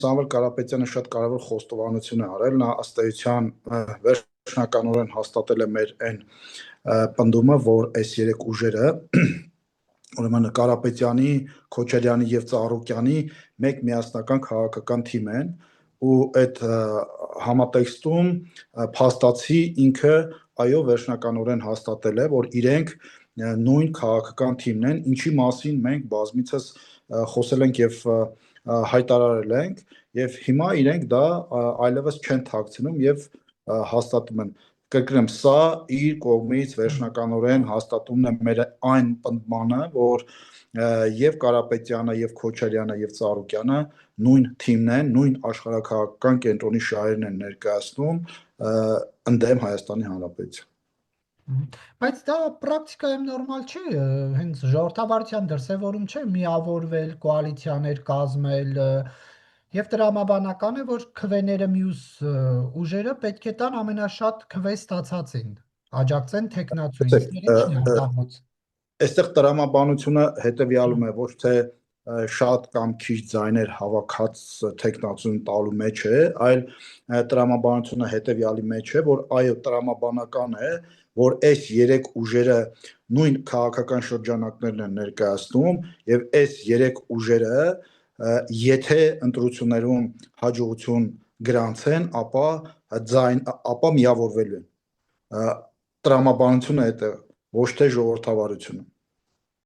Սամվել Կարապետյանը շատ կարևոր խոստովանություն է արել, նա ըստ էության վերջնականորեն հաստատել է մեր այն պնդումը, որ այս երեք ուժերը, ուրեմն Կարապետյանի, Քոչարյանի եւ Ծառուկյանի մեկ միասնական քաղաքական թիմ են, ու այդ համատեքստում փաստացի ինքը այո վերջնականորեն հաստատել է, որ իրենք նույն քաղաքական թիմն են, ինչի մասին մենք բազմիցս խոսել ենք եւ հայտարարել ենք, եւ հիմա իրենք դա այլևս չեն թաքցնում եւ հաստատում են։ Կրկնեմ, սա իր կողմից վերջնականորեն հաստատումն է մեր այն պնդմանը, որ եւ Կարապետյանը եւ Քոչարյանը եւ Ծառուկյանը նույն թիմն են, նույն աշխարհաքաղաքական կենտրոնի շահերն են ներկայացնում ընդդեմ Հայաստանի Հանրապետության։ Բայց դա պրակտիկայում նորմալ չէ, հենց ժողովրդավարության դրսևորում չէ միավորվել, կոալիցիաներ կազմել, եւ տրամաբանական է, որ քվեները մյուս ուժերը պետք է տան ամենաշատ քվե ստացածին, աջակցեն թեկնածուին, ինչն է արտահոց։ Այստեղ տրամաբանությունը հետեւյալում է, ոչ թե շատ կամ քիչ ձայներ հավաքած թեկնածուն տալու մեջ է, այլ տրամաբանությունը հետեւյալի մեջ է, որ այո, տրամաբանական է, որ այս երեք ուժերը նույն քաղաքական շրջանակներն են ներկայացնում եւ այս երեք ուժերը եթե ընտրություններում հաջողություն գրանցեն, ապա միավորվելու են։ Տրամաբանությունը է դա, ոչ թե ժողովրդավարությունը։